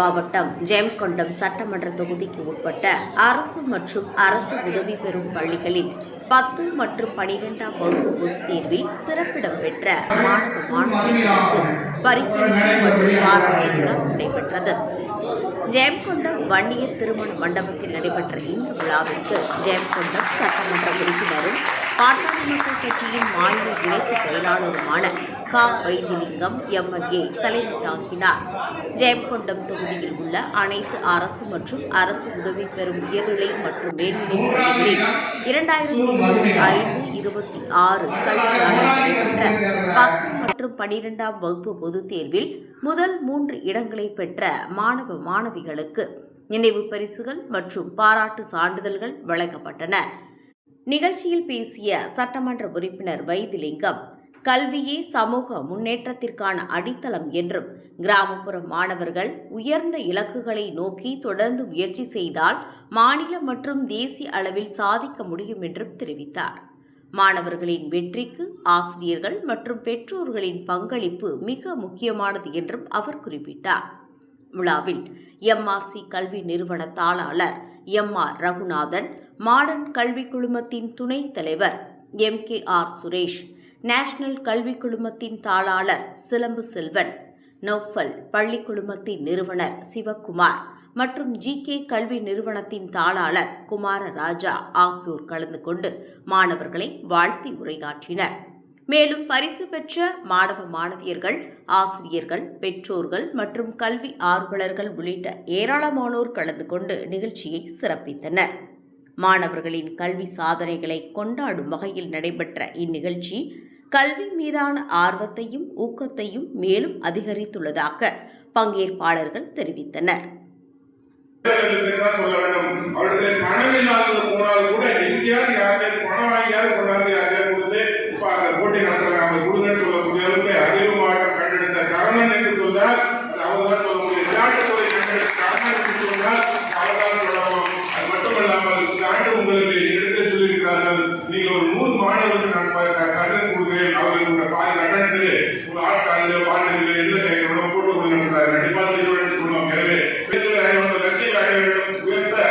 மாவட்டம் ஜெயங்கொண்டம் சட்டமன்ற தொகுதிக்கு உட்பட்ட அரசு மற்றும் அரசு உதவி பெறும் பள்ளிகளில் 10 மற்றும் 12ஆம் வகுப்பு பொதுத் தேர்வில் சிறப்பிடம் பெற்ற மாணவர்களுக்கு பரிசீலனை மற்றும் பாராட்டு விழா நடைபெற்றது. ஜெயங்கொண்டம் வன்னியர் திருமண மண்டபத்தில் நடைபெற்ற இந்த விழாவிற்கு ஜெயங்கொண்டம் சட்டமன்ற உறுப்பினரும் பாட்டாளி மக்கள் கட்சியின் மாநில இணைப்பு செயலாளருமான க. வைத்திலிங்கம் MLA தலைமை தாங்கினார். ஜெயங்கொண்டம் தொகுதியில் உள்ள அனைத்து அரசு மற்றும் அரசு உதவி பெறும் உயர்நிலை மற்றும் மேல்நிலை பள்ளிகளில் 2025-26 கல்வியாண்டில் நடைபெற்ற 10 மற்றும் 12ஆம் வகுப்பு பொதுத் தேர்வில் முதல் 3 இடங்களை பெற்ற மாணவ மாணவிகளுக்கு நினைவு பரிசுகள் மற்றும் பாராட்டு சான்றிதழ்கள் வழங்கப்பட்டன. நிகழ்ச்சியில் பேசிய சட்டமன்ற உறுப்பினர் வைத்திலிங்கம், கல்வியே சமூக முன்னேற்றத்திற்கான அடித்தளம் என்றும், கிராமப்புற மாணவர்கள் உயர்ந்த இலக்குகளை நோக்கி தொடர்ந்து முயற்சி செய்தால் மாநில மற்றும் தேசிய அளவில் சாதிக்க முடியும் என்றும் தெரிவித்தார். மாணவர்களின் வெற்றிக்கு ஆசிரியர்கள் மற்றும் பெற்றோர்களின் பங்களிப்பு மிக முக்கியமானது என்றும் அவர் குறிப்பிட்டார். விழாவில் MRC கல்வி நிறுவன தாளாளர் MR ரகுநாதன், மாடர்ன் கல்வி குழுமத்தின் துணைத் தலைவர் MKR சுரேஷ், நேஷனல் கல்வி குழுமத்தின் தாளாளர் சிலம்பு செல்வன், நௌஃபல் பள்ளி குழுமத்தின் நிறுவனர் சிவக்குமார் மற்றும் GK கல்வி நிறுவனத்தின் தாளாளர் குமாரராஜா ஆகியோர் கலந்து கொண்டு மாணவர்களை வாழ்த்தி உரையாற்றினர். மேலும் பரிசு பெற்ற மாணவ மாணவியர்கள், ஆசிரியர்கள், பெற்றோர்கள் மற்றும் கல்வி ஆர்வலர்கள் உள்ளிட்ட ஏராளமானோர் கலந்து கொண்டு நிகழ்ச்சியை சிறப்பித்தனர். மாணவர்களின் கல்வி சாதனைகளை கொண்டாடும் வகையில் நடைபெற்ற இந்நிகழ்ச்சி கல்வி மீதான ஆர்வத்தையும் ஊக்கத்தையும் மேலும் அதிகரித்துள்ளதாக பங்கேற்பாளர்கள் தெரிவித்தனர். நீங்கள் ஒரு 100 மாணவர்கள் நான் கடன் கொடுக்கிறேன், அவர்கள் பாதி கட்டணத்திலே உங்கள் ஆட்சியில் பாடலில் எந்த கைகளுடன் போட்டு கொடுக்கிறார், கண்டிப்பாக செய்ய வேண்டும் சொன்னோம். எனவே லட்சியங்களை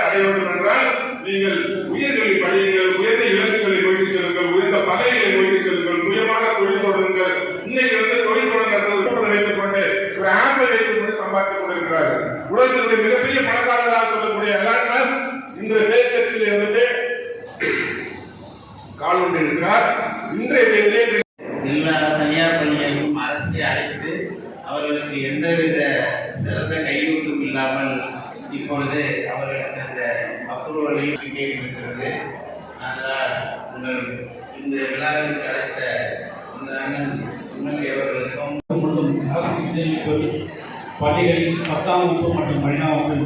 அடைய வேண்டும் என்றால் நீங்கள் உயர்கல்வி படியுங்கள், உயர்ந்த இலக்குகளை நோக்கி செல்லுங்கள், உயர்ந்த பதவிகளை நோக்கி செல்லுங்கள், சுயமாக தொழில் தொடங்குங்கள். இன்னைக்கு வந்து தொழில் தொடங்குறது வைத்துக் கொண்டு ஒரு ஆப்பை வைத்துக் கொண்டு சம்பாதித்துக் கொண்டிருக்கிறார்கள். உலகத்தினுடைய மிகப்பெரிய பணக்காரர்களாக சொல்லக்கூடிய இன்று பேஸ்கட்சியில் வந்துட்டு எல்லா தனியார் பள்ளிகளுக்கும் அரசை அழைத்து அவர்களுக்கு எந்தவித சிறந்த கையூட்டும் இல்லாமல் இப்பொழுது அவர்களுக்கு இந்த அப்ரூவலையும் இருக்கிறது. அதனால் உங்கள் இந்த விழாவிற்கு அழைத்த இந்த அண்ணன் அவர்களுக்கும் பள்ளிகளில் 10ஆம் வகுப்பு மற்றும் 12ஆம் வகுப்பு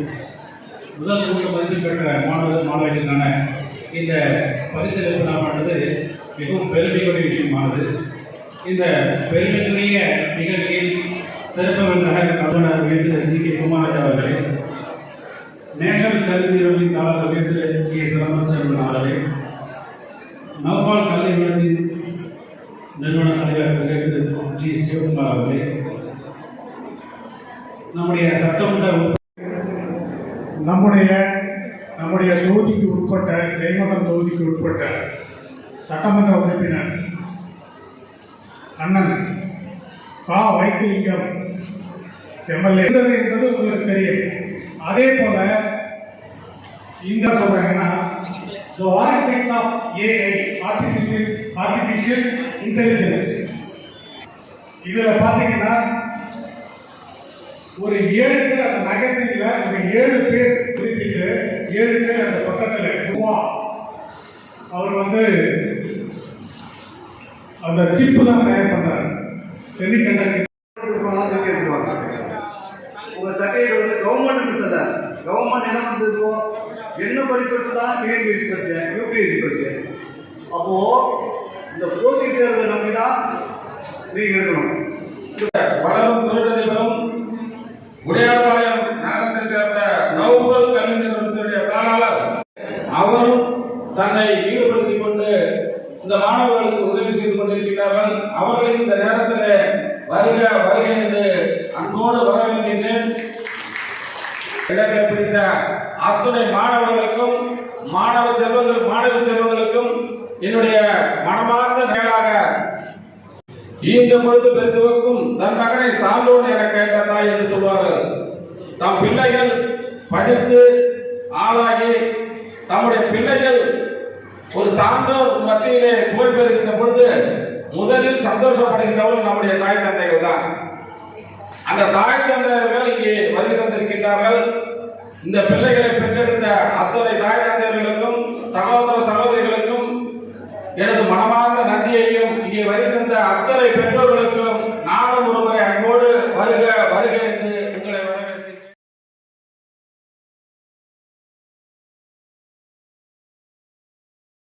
முதல் 3 மதிப்பெண் பெற்ற மாணவர்களுக்கான இந்த பரிசளிப்பு நாளானது மிகவும் பெருமைக்குரிய விஷயமானது. இந்த பெருமைக்குரிய நிகழ்ச்சியில் சிறப்பு கவர்னர் வேந்து GK குமாரராஜா அவர்களே, நேஷனல் கல்வி நிறுவனத்தின் தாளர் வேந்து K சிலம்பரசன் அவர்களே, நௌஃபல் கல்வி நிறுவன தலைவர் வேந்து G சிவகுமார் அவர்களே, நம்முடைய சட்டமன்ற நம்முடைய தொகுதிக்கு உட்பட்ட ஜெயங்கொண்டம் தொகுதிக்கு உட்பட்ட சட்டமன்ற உறுப்பினர் அண்ணன் க. வைத்திலிங்கம் MLA என்பது உங்களுக்கு தெரியும். அதே போல இந்த சொல்றாங்கன்னா the vortex of AI artificial intelligence இதுல பாத்தீங்கன்னா ஒரு 7 பேர் அந்த மேகசின்ல ஒரு 7 பேர் குறிப்பிட்டு 7 பேர் அந்த பக்கத்துல அவர் வந்து அந்த சிப்பு தான் தயார் பண்றாரு. செமிகண்டக்டர் உங்க சர்டிஃபிகேட் வந்து கவர்மெண்ட் சொல்ல கவர்மெண்ட் என்ன பண்றது, என்ன படிப்பு தான் KPSC படிச்சேன், UPSC படிச்சேன். அப்போ இந்த போட்டி தேர்வை நம்பி தான் நீங்க இருக்கணும். வளரும் தொழிலதிபரும் உடையார்பாளையம் நகரத்தை சேர்ந்த நௌஃபல் கல்வி நிறுவனத்துடைய தாளாளர் அவரும் தன்னை ஈடுபடுத்திக் கொண்டு இந்த மாணவர்களுக்கு உதவி செய்து கொண்டிருக்கிறார்கள். அவர்கள் இந்த நேரத்தில் வருக என்று அன்போடு வரவேற்கின்றேன். இடங்களை பிடித்த அத்துணை மாணவர்களுக்கும் மாணவி செல்வங்களுக்கும் என்னுடைய மனமார்ந்த மேலாக ஈன்ற பொழுது பெரிதுவக்கும் தன் மகனை சான்றோன் என கேட்ட தாய் என்று சொல்வார்கள். தம் பிள்ளைகள் படித்து ஆளாகி தம்முடைய பிள்ளைகள் ஒரு சான்றோர் மத்தியிலே புகழ் பெறுகின்ற பொழுது முதலில் சந்தோஷப்படுகின்றவர்கள் நம்முடைய தாய் தந்தைகள் தான். அந்த தாய் தந்தையர்கள் இங்கே வருகை தந்திருக்கின்றார்கள். இந்த பிள்ளைகளை பெற்றெடுத்த அத்தனை தாய் தந்தையர்களுக்கும் சகோதர